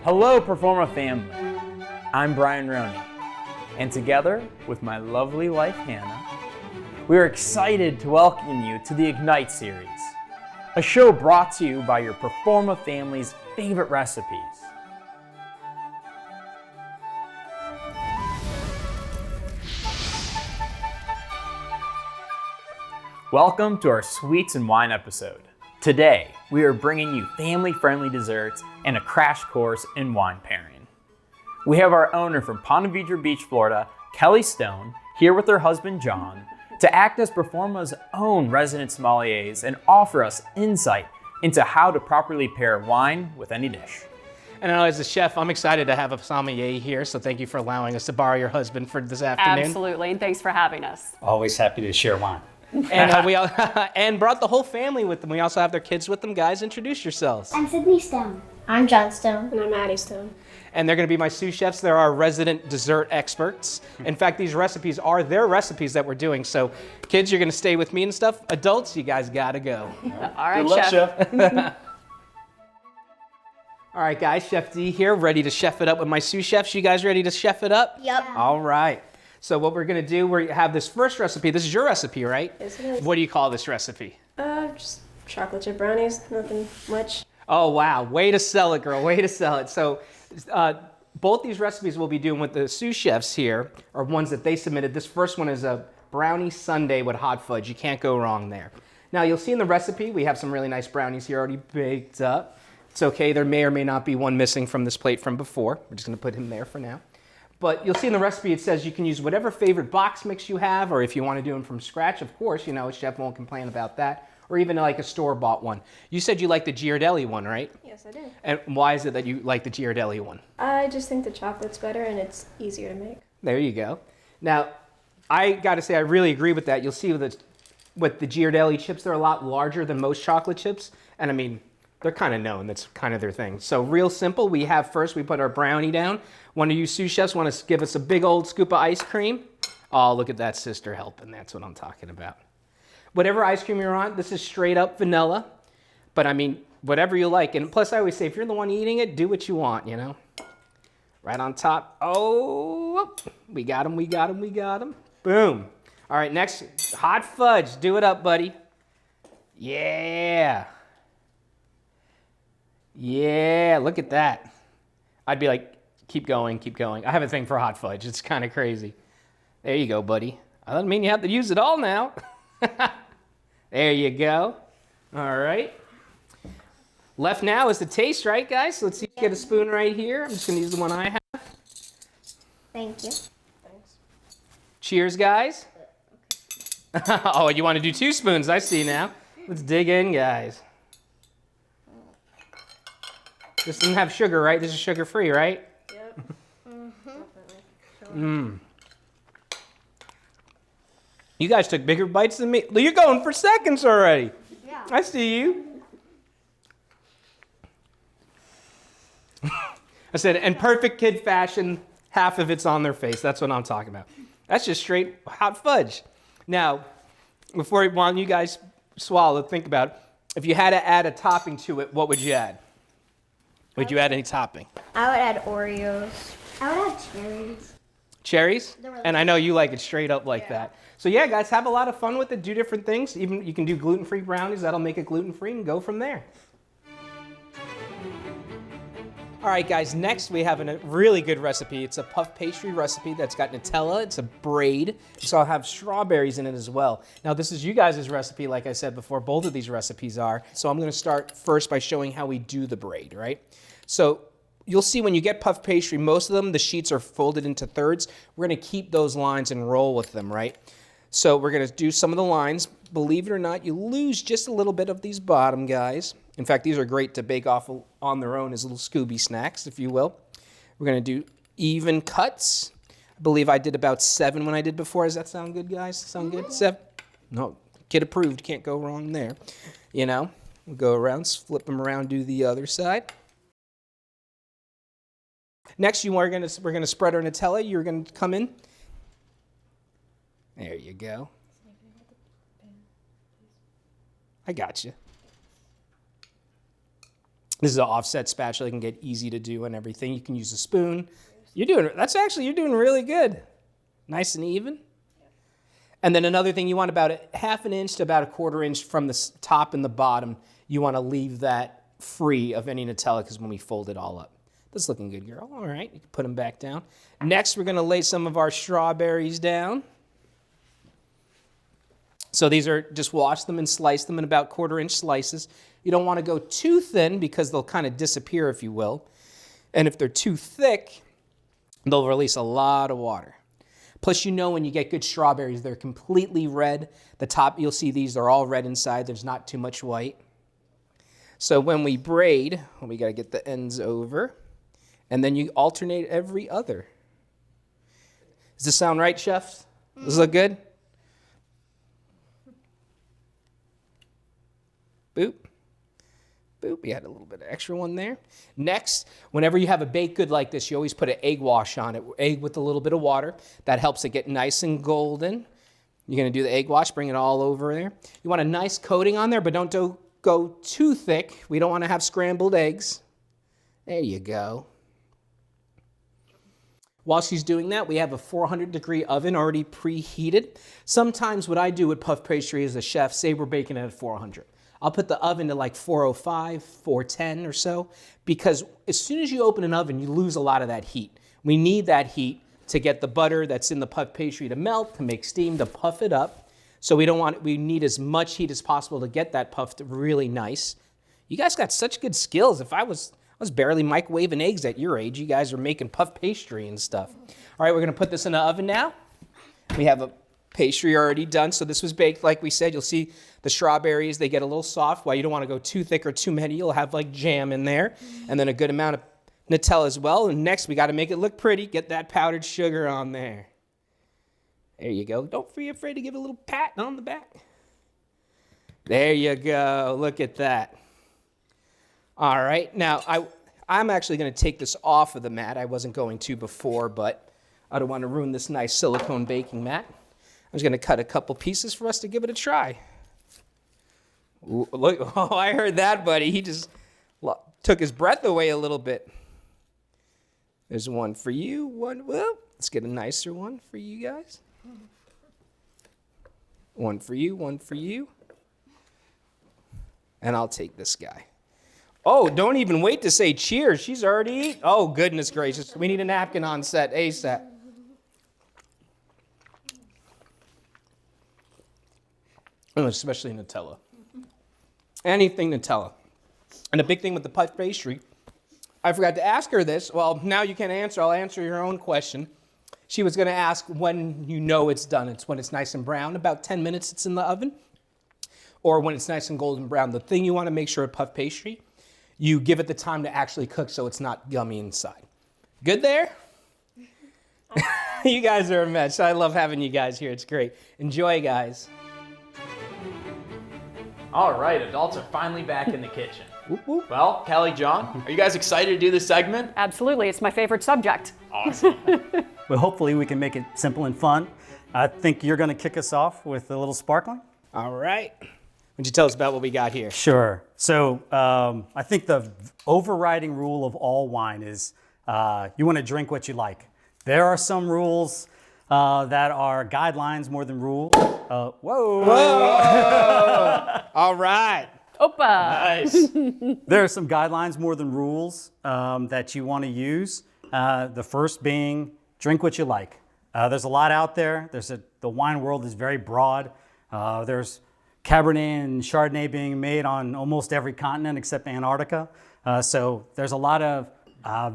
Hello, Proforma family. I'm Brian Roney, and together with my lovely wife, Hannah, we are excited to welcome you to the Ignite series, a show brought to you by your Proforma family's favorite recipes. Welcome to our Sweets and Wine episode. Today, we are bringing you family-friendly desserts and a crash course in wine pairing. We have our owner from Ponte Vedra Beach, Florida, Kelly Stone, here with her husband, John, to act as Proforma's own resident sommeliers and offer us insight into how to properly pair wine with any dish. And as a chef, I'm excited to have a sommelier here, so thank you for allowing us to borrow your husband for this afternoon. Absolutely, and thanks for having us. Always happy to share wine. And we all and brought the whole family with them. We also have their kids with them. Guys, introduce yourselves. I'm Sydney Stone. I'm John Stone. And I'm Addie Stone. And they're going to be my sous chefs. They're our resident dessert experts. In fact, these recipes are their recipes that we're doing. So, kids, you're going to stay with me and stuff. Adults, you guys got to go. All right, Good luck, chef. All right, guys, Chef D here, ready to chef it up with my sous chefs. You guys ready to chef it up? Yep. All right. So what we're going to do, we have this first recipe. This is your recipe, right? Yes, it is. What do you call this recipe? Just chocolate chip brownies, nothing much. Oh, wow. Way to sell it, girl. Way to sell it. So both these recipes we'll be doing with the sous chefs here are ones that they submitted. This first one is a Brownie Sundae with hot fudge. You can't go wrong there. Now, you'll see in the recipe, we have some really nice brownies here already baked up. It's okay. There may or may not be one missing from this plate from before. We're just going to put him there for now. But you'll see in the recipe it says you can use whatever favorite box mix you have, or if you want to do them from scratch, of course, you know, a chef won't complain about that, or even like a store-bought one. You said you like the Ghirardelli one, right? Yes, I do. And why is it that you like the Ghirardelli one? I just think the chocolate's better and it's easier to make. There you go. Now, I got to say I really agree with that. You'll see with the Ghirardelli chips, they're a lot larger than most chocolate chips, and I mean, they're kind of known. That's kind of their thing. So real simple. We put our brownie down. One of you sous chefs want to give us a big old scoop of ice cream? Oh, look at that sister helping. That's what I'm talking about. Whatever ice cream you're on, this is straight up vanilla. But I mean, whatever you like. And plus I always say, if you're the one eating it, do what you want, you know? Right on top. Oh, we got him, we got him, we got him. Boom. All right, next, hot fudge. Do it up, buddy. Yeah. Yeah, look at that. I'd be like, keep going, keep going. I have a thing for hot fudge. It's kind of crazy. There you go, buddy. I don't mean you have to use it all now. There you go. All right. Left now is the taste, right, guys? So let's see if you get a spoon right here. I'm just going to use the one I have. Thank you. Thanks. Cheers, guys. Oh, you want to do 2 spoons. I see now. Let's dig in, guys. This doesn't have sugar, right? This is sugar-free, right? Yep. You guys took bigger bites than me. You're going for seconds already. Yeah. I see you. I said, in perfect kid fashion, half of it's on their face. That's what I'm talking about. That's just straight hot fudge. Now, while you guys swallow, think about it. If you had to add a topping to it, what would you add? Would you add any topping? I would add Oreos. I would add cherries. Cherries? And I know you like it straight up like that. So yeah, guys, have a lot of fun with it. Do different things. Even you can do gluten-free brownies. That'll make it gluten-free and go from there. All right, guys, next we have a really good recipe. It's a puff pastry recipe that's got Nutella. It's a braid. So I'll have strawberries in it as well. Now, this is you guys' recipe, like I said before. Both of these recipes are. So I'm going to start first by showing how we do the braid, right? So you'll see when you get puff pastry, most of them, the sheets are folded into thirds. We're going to keep those lines and roll with them, right? So we're going to do some of the lines. Believe it or not, you lose just a little bit of these bottom guys. In fact, these are great to bake off on their own as little Scooby snacks, if you will. We're going to do even cuts. I believe I did about 7 when I did before. Does that sound good, guys? Sound good? 7? No, kid approved. Can't go wrong there. You know, we'll go around, flip them around, do the other side. Next, we're going to spread our Nutella. You're going to come in. There you go. I got you. This is an offset spatula. It can get easy to do and everything. You can use a spoon. You're doing really good. Nice and even. And then another thing, you want about a half an inch to about a quarter inch from the top and the bottom. You want to leave that free of any Nutella because when we fold it all up. That's looking good, girl. All right, you can put them back down. Next, we're going to lay some of our strawberries down. So these are, just wash them and slice them in about quarter-inch slices. You don't want to go too thin because they'll kind of disappear, if you will. And if they're too thick, they'll release a lot of water. Plus, you know when you get good strawberries, they're completely red. The top, you'll see these, they're all red inside. There's not too much white. So when we braid, we got to get the ends over. And then you alternate every other. Does this sound right, chefs? Does this look good? Boop. Boop. We had a little bit of extra one there. Next, whenever you have a baked good like this, you always put an egg wash on it. Egg with a little bit of water. That helps it get nice and golden. You're going to do the egg wash, bring it all over there. You want a nice coating on there, but don't go too thick. We don't want to have scrambled eggs. There you go. While she's doing that, we have a 400-degree oven already preheated. Sometimes what I do with puff pastry as a chef, say we're baking it at 400. I'll put the oven to like 405, 410 or so, because as soon as you open an oven, you lose a lot of that heat. We need that heat to get the butter that's in the puff pastry to melt, to make steam, to puff it up. So we need as much heat as possible to get that puffed really nice. You guys got such good skills. If I was barely microwaving eggs at your age. You guys are making puff pastry and stuff. All right, we're gonna put this in the oven now. We have a pastry already done, so this was baked like we said. You'll see the strawberries, they get a little soft. While you don't wanna go too thick or too many, you'll have like jam in there, and then a good amount of Nutella as well. And next, we gotta make it look pretty. Get that powdered sugar on there. There you go. Don't be afraid to give it a little pat on the back. There you go, look at that. All right, now I'm actually going to take this off of the mat. I wasn't going to before, but I don't want to ruin this nice silicone baking mat. I'm just going to cut a couple pieces for us to give it a try. Ooh, look, oh, I heard that, buddy. He just took his breath away a little bit. There's one for you, well, let's get a nicer one for you guys. One for you, one for you. And I'll take this guy. Oh, don't even wait to say cheers. She's already eating. Oh, goodness gracious. We need a napkin on set ASAP. Oh, especially Nutella. Anything Nutella. And the big thing with the puff pastry, I forgot to ask her this. Well, now you can answer. I'll answer your own question. She was going to ask when you know it's done. It's when it's nice and brown. About 10 minutes it's in the oven. Or when it's nice and golden brown. The thing you want to make sure with puff pastry, you give it the time to actually cook so it's not gummy inside. Good there? You guys are a mess. I love having you guys here. It's great. Enjoy, guys. All right, adults are finally back in the kitchen. Whoop, whoop. Well, Kelly, John, are you guys excited to do this segment? Absolutely, it's my favorite subject. Awesome. Well, hopefully we can make it simple and fun. I think you're going to kick us off with a little sparkling. All right. Would you tell us about what we got here? Sure. So I think the overriding rule of all wine is you want to drink what you like. There are some rules that are guidelines more than rules. Whoa. Whoa. All right. Opa. Nice. There are some guidelines more than rules that you want to use. The first being drink what you like. There's a lot out there. The wine world is very broad. There's Cabernet and Chardonnay being made on almost every continent except Antarctica. So there's a lot of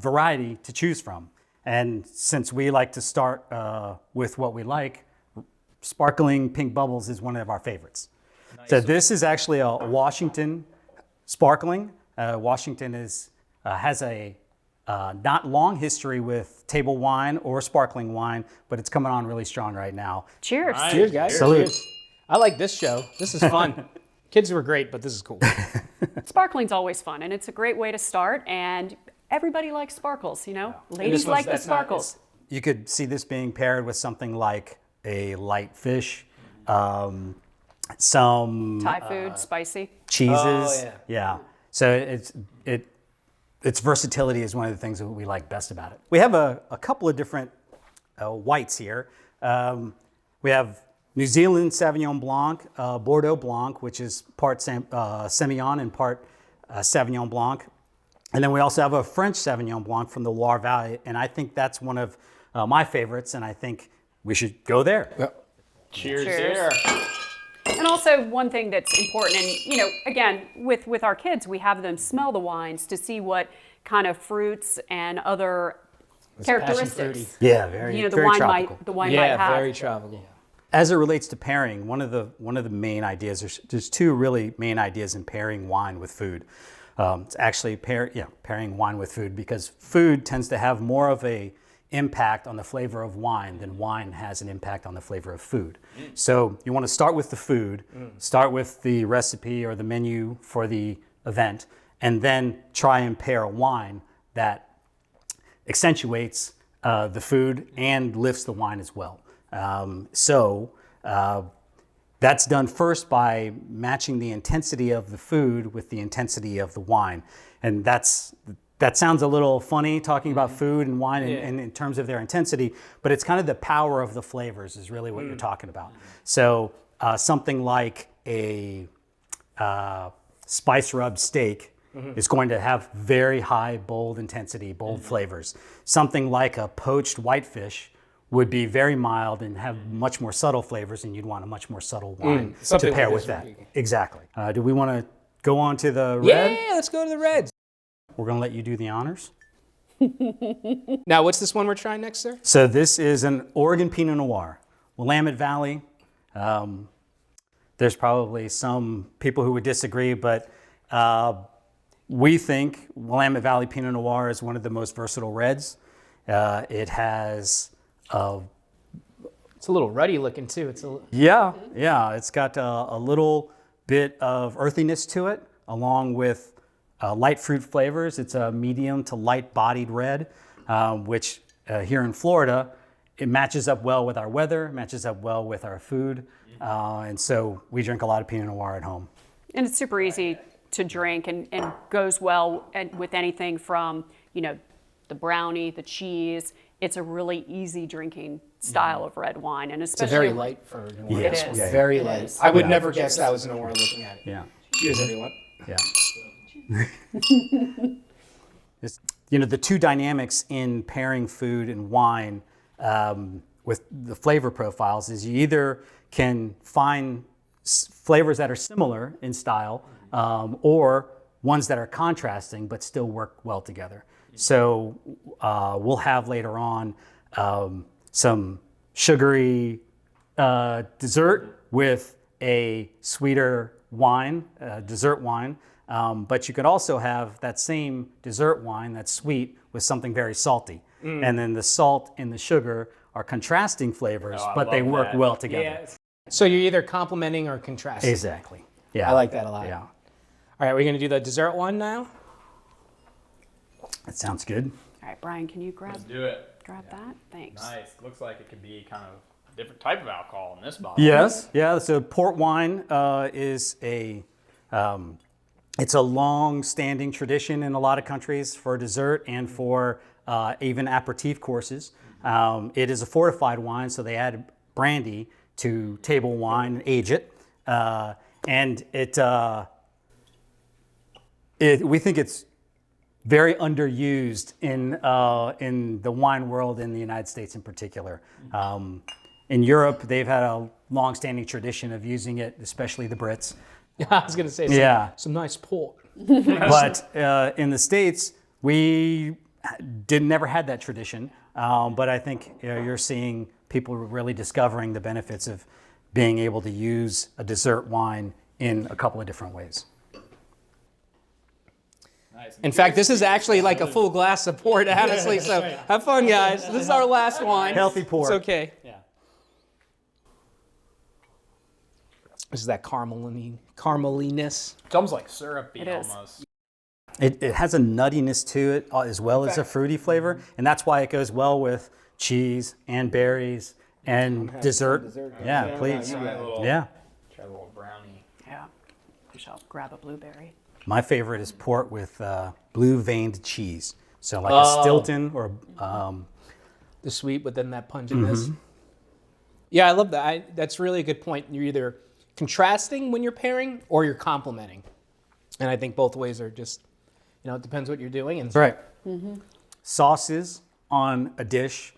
variety to choose from. And since we like to start with what we like, sparkling pink bubbles is one of our favorites. Nice. So this is actually a Washington sparkling. Washington has a not long history with table wine or sparkling wine, but it's coming on really strong right now. Cheers. Nice. Cheers, guys. Salute. Cheers. I like this show. This is fun. Kids were great, but this is cool. Sparkling's always fun, and it's a great way to start, and everybody likes sparkles, you know? Ladies one's- like the that's not- sparkles. You could see this being paired with something like a light fish, some Thai food, spicy. cheeses. Oh, yeah. Yeah. So its versatility is one of the things that we like best about it. We have a couple of different whites here. We have New Zealand Sauvignon Blanc, Bordeaux Blanc, which is part Semillon and part Sauvignon Blanc. And then we also have a French Sauvignon Blanc from the Loire Valley, and I think that's one of my favorites, and I think we should go there. Yep. Cheers. Cheers. And also one thing that's important, and again, with our kids, we have them smell the wines to see what kind of fruits and other characteristics. Yeah, very, the very wine tropical. might have. very tropical. As it relates to pairing, one of the main ideas, there's two really main ideas in pairing wine with food. It's actually pairing wine with food, because food tends to have more of a impact on the flavor of wine than wine has an impact on the flavor of food. So you want to start with the food, start with the recipe or the menu for the event, and then try and pair a wine that accentuates the food and lifts the wine as well. That's done first by matching the intensity of the food with the intensity of the wine. And that sounds a little funny, talking about food and wine in terms of their intensity, but it's kind of the power of the flavors is really what you're talking about. So something like a spice rubbed steak is going to have very high, bold intensity, bold flavors. Something like a poached whitefish would be very mild and have much more subtle flavors, and you'd want a much more subtle wine to pair with that. Exactly. Do we want to go on to the red? Yeah, let's go to the reds. We're going to let you do the honors. Now, what's this one we're trying next, sir? So this is an Oregon Pinot Noir. Willamette Valley. There's probably some people who would disagree, but we think Willamette Valley Pinot Noir is one of the most versatile reds. It has It's a little ruddy looking too. It's got a little bit of earthiness to it, along with light fruit flavors. It's a medium to light bodied red, which here in Florida, it matches up well with our weather, matches up well with our food. And so we drink a lot of Pinot Noir at home. And it's super easy to drink and goes well with anything from, the brownie, the cheese. It's a really easy drinking style of red wine. And especially It's very light for Noir. Yes, It is. yeah, Very It light. is. I would never guess that was Noir looking at it. Yeah. Cheers, everyone. Yeah. The two dynamics in pairing food and wine with the flavor profiles is you either can find flavors that are similar in style or ones that are contrasting but still work well together. So we'll have later on some sugary dessert with a sweeter wine, dessert wine. But you could also have that same dessert wine that's sweet with something very salty. And then the salt and the sugar are contrasting flavors, but they work well together. Yeah. So you're either complementing or contrasting. Exactly. Yeah. I like that a lot. Yeah. All right, we're going to do the dessert one now. That sounds good. All right, Brian, can you grab Do it. that? Thanks. Nice. Looks like it could be kind of a different type of alcohol in this bottle. Yes. Yeah. So port wine is it's a long-standing tradition in a lot of countries for dessert and for even aperitif courses. It is a fortified wine, so they add brandy to table wine and age it, and we think it's very underused in the wine world in the United States in particular. In Europe, they've had a long-standing tradition of using it, especially the Brits. I was going to say some nice port. But in the States, we never had that tradition. But I think you're seeing people really discovering the benefits of being able to use a dessert wine in a couple of different ways. Nice. In fact, this is actually like a full glass of port, honestly. So have fun, guys. This is our last wine. Healthy port. It's okay. Yeah. This is that carameliness. It's almost like syrupy It is. almost. It has a nuttiness to it as well as a fruity flavor, and that's why it goes well with cheese and berries and dessert. Yeah, please. Try a little, Yeah. Try a little brownie. Yeah. We shall grab a blueberry. My favorite is port with blue veined cheese. So like a Stilton or The sweet, but then that punginess. Yeah, I love that. That's really a good point. You're either contrasting when you're pairing or you're complementing. And I think both ways are just, it depends what you're doing. And right. Sauces on a dish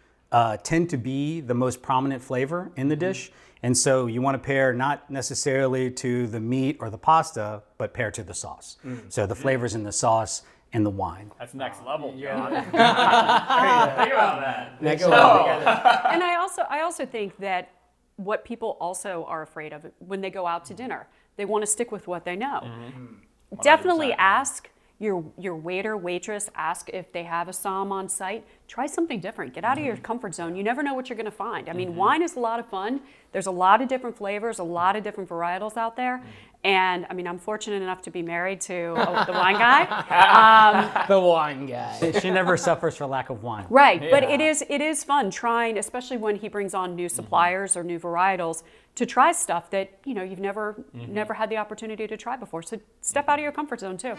tend to be the most prominent flavor in the dish. And so you want to pair not necessarily to the meat or the pasta, but pair to the sauce. So the flavors in the sauce and the wine. That's next level, John. Think about that. next level. And I also think that what people also are afraid of when they go out to dinner, they want to stick with what they know. Definitely ask your waiter, waitress, ask if they have a som on site. Try something different. Get out of your comfort zone. You never know what you're going to find. I mean, wine is a lot of fun. There's a lot of different flavors, a lot of different varietals out there. And I mean, I'm fortunate enough to be married to the wine guy. The wine guy. She never suffers for lack of wine. Right, but it is fun trying, especially when he brings on new suppliers or new varietals, to try stuff that you've never had the opportunity to try before. So step out of your comfort zone too.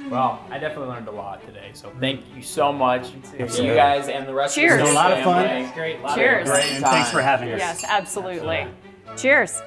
Well, I definitely learned a lot today, so thank you so much to you guys and the rest Cheers. of the It was a lot of fun. family. Great. Cheers. And thanks for having us. Yes, absolutely. Cheers.